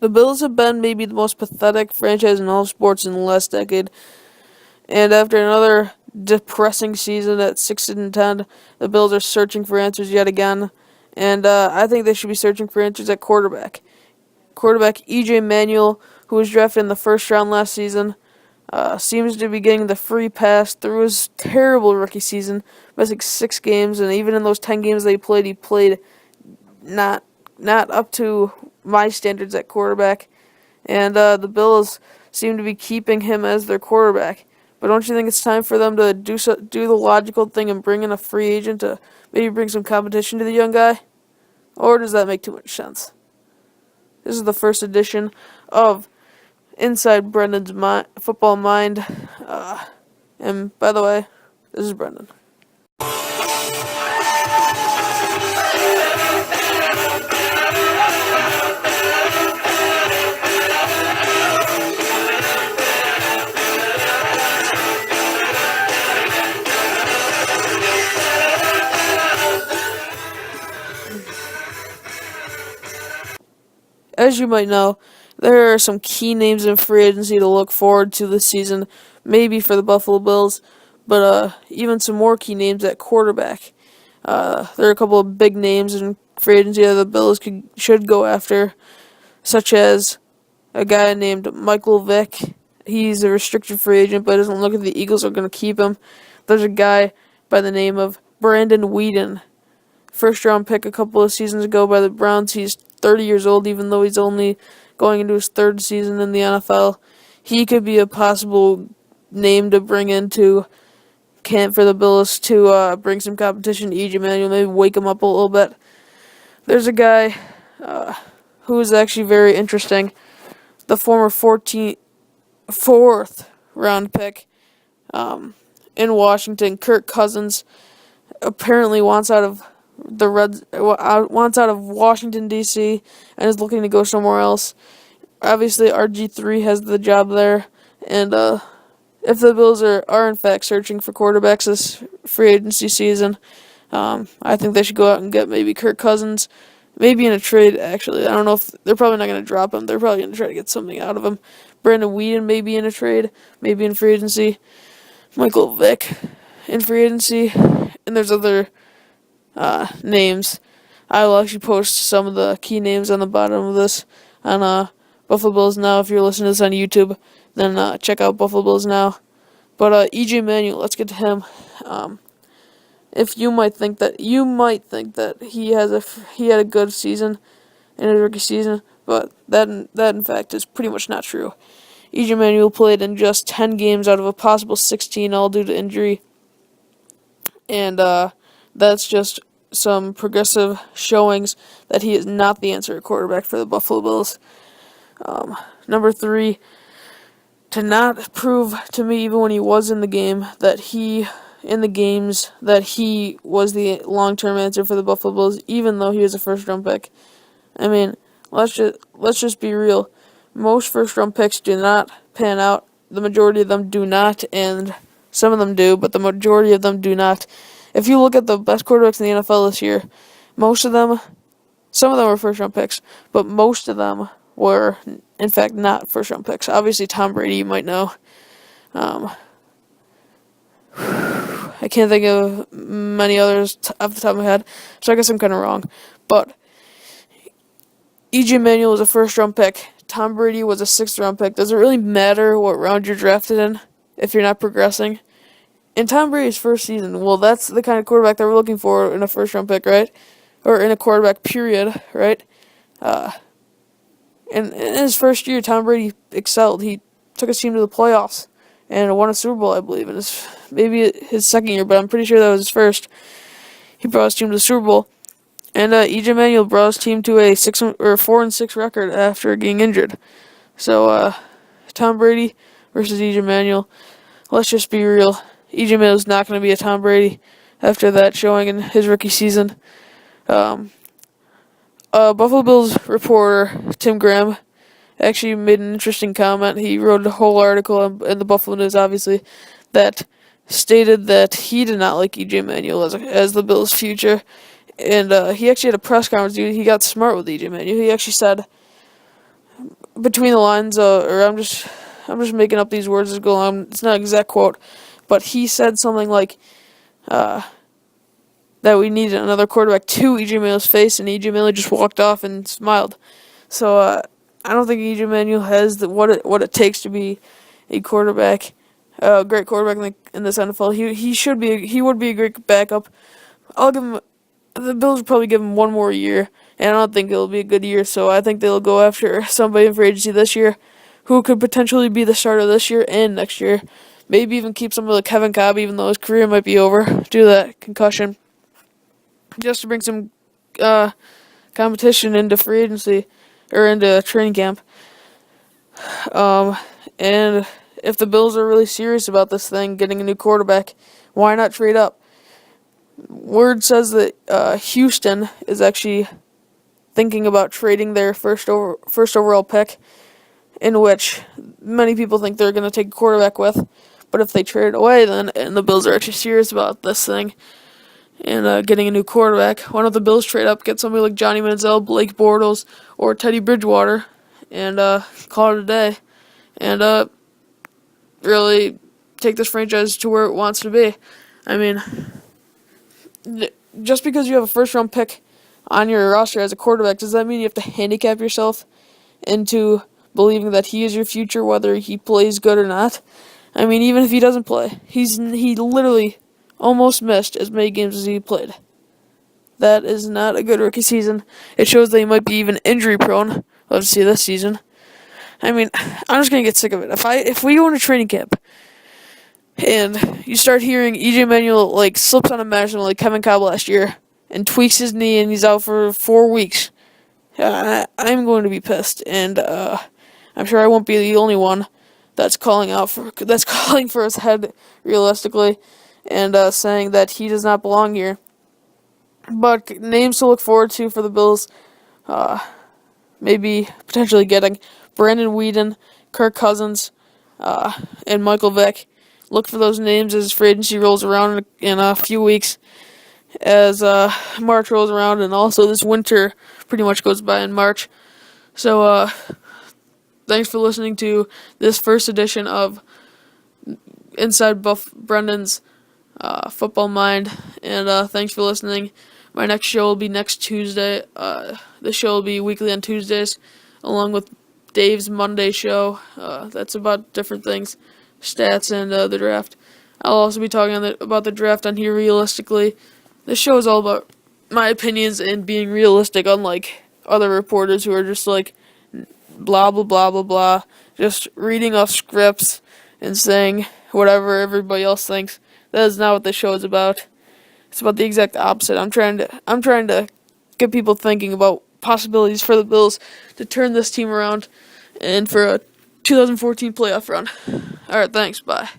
The Bills have been maybe the most pathetic franchise in all of sports in the last decade. And after another depressing season at 6-10, the Bills are searching for answers yet again. And I think they should be searching for answers at quarterback. Quarterback E.J. Manuel, who was drafted in the first round last season, seems to be getting the free pass through his terrible rookie season, missing 6 games, and even in those 10 games that he played not not up to my standards at quarterback. And the Bills seem to be keeping him as their quarterback. But don't you think it's time for them to do the logical thing and bring in a free agent to maybe bring some competition to the young guy? Or does that make too much sense? This is the first edition of Inside Brendan's Football Mind. And by the way, this is Brendan. As you might know, there are some key names in free agency to look forward to this season, maybe for the Buffalo Bills, but even some more key names at quarterback. There are a couple of big names in free agency that the Bills should go after, such as a guy named Michael Vick. He's a restricted free agent, but it doesn't look like the Eagles are going to keep him. There's a guy by the name of Brandon Whedon, first round pick a couple of seasons ago by the Browns. He's 30 years old, even though he's only going into his third season in the NFL. He could be a possible name to bring into camp for the Bills to bring some competition to E.J. Manuel, maybe wake him up a little bit. There's a guy who is actually very interesting, the former 4th round pick in Washington, Kirk Cousins, apparently wants out of Washington D.C. and is looking to go somewhere else. Obviously, RG3 has the job there, and if the Bills are in fact searching for quarterbacks this free agency season, I think they should go out and get maybe Kirk Cousins, maybe in a trade. Actually, I don't know if they're probably not going to drop him. They're probably going to try to get something out of him. Brandon Whedon maybe in a trade, maybe in free agency. Michael Vick in free agency, and there's other names. I will actually post some of the key names on the bottom of this on Buffalo Bills Now. If you're listening to this on YouTube, then check out Buffalo Bills Now. But E.J. Manuel, let's get to him. If you might think that he had a good season in his rookie season, but that in fact is pretty much not true. E.J. Manuel played in just 10 games out of a possible 16, all due to injury, and that's just some progressive showings that he is not the answer at quarterback for the Buffalo Bills. Number 3, to not prove to me, even when he was in the game, that he was the long-term answer for the Buffalo Bills, even though he was a first-round pick. I mean, let's just be real. Most first-round picks do not pan out. The majority of them do not, and some of them do, but the majority of them do not. If you look at the best quarterbacks in the NFL this year, some of them were first-round picks, but most of them were, in fact, not first-round picks. Obviously, Tom Brady, you might know. I can't think of many others off the top of my head, so I guess I'm kind of wrong. But E.J. Manuel was a first-round pick. Tom Brady was a 6th-round pick. Does it really matter what round you're drafted in if you're not progressing? In Tom Brady's first season, well, that's the kind of quarterback that we're looking for in a first-round pick, right? Or in a quarterback period, right? In his first year, Tom Brady excelled. He took his team to the playoffs and won a Super Bowl, I believe. And maybe his second year, but I'm pretty sure that was his first. He brought his team to the Super Bowl. And E.J. Manuel brought his team to a 4-6 record after getting injured. So Tom Brady versus E.J. Manuel. Let's just be real. E.J. Manuel's not going to be a Tom Brady after that showing in his rookie season. Buffalo Bills reporter Tim Graham actually made an interesting comment. He wrote a whole article in the Buffalo News, obviously, that stated that he did not like E.J. Manuel as the Bills' future. And he actually had a press conference. He got smart with E.J. Manuel. He actually said, between the lines, or I'm just making up these words as go along. It's not an exact quote, but he said something like uh, that we needed another quarterback to EJ Manuel's face, and EJ Manuel just walked off and smiled. So I don't think EJ Manuel has what it takes to be a quarterback, a great quarterback in this NFL. He would be a great backup. I'll give him. The Bills will probably give him one more year, and I don't think it'll be a good year. So I think they'll go after somebody in free agency this year, who could potentially be the starter this year and next year. Maybe even keep somebody like Kevin Cobb, even though his career might be over due to that concussion, just to bring some uh, competition into free agency or into training camp. Um, and if the Bills are really serious about this thing, getting a new quarterback, why not trade up? Word says that Houston is actually thinking about trading their first overall pick, in which many people think they're going to take a quarterback with. But if they trade it away, then and the Bills are actually serious about this thing and getting a new quarterback, why don't the Bills trade up, get somebody like Johnny Manziel, Blake Bortles, or Teddy Bridgewater, and call it a day, and really take this franchise to where it wants to be. I mean, just because you have a first round pick on your roster as a quarterback, does that mean you have to handicap yourself into believing that he is your future, whether he plays good or not? I mean, even if he doesn't play, he literally almost missed as many games as he played. That is not a good rookie season. It shows that he might be even injury prone. Love to see this season. I mean, I'm just gonna get sick of it. If we go into training camp and you start hearing EJ Manuel like slips on a measurement like Kevin Cobb last year and tweaks his knee and he's out for 4 weeks, I'm going to be pissed, and I'm sure I won't be the only one that's calling for his head realistically, and saying that he does not belong here. But names to look forward to for the Bills, maybe potentially getting Brandon Weeden, Kirk Cousins, and Michael Vick. Look for those names as free agency rolls around in a few weeks, as March rolls around, and also this winter pretty much goes by in March. So, thanks for listening to this first edition of Inside Buff Brendan's Football Mind, and thanks for listening. My next show will be next Tuesday. The show will be weekly on Tuesdays, along with Dave's Monday show. That's about different things, stats, and the draft. I'll also be talking about the draft on here realistically. This show is all about my opinions and being realistic, unlike other reporters who are just like blah blah blah blah blah, just reading off scripts and saying whatever everybody else thinks. That is not what this show is about. It's about the exact opposite. I'm trying to get people thinking about possibilities for the Bills to turn this team around and for a 2014 playoff run. Alright, thanks, bye.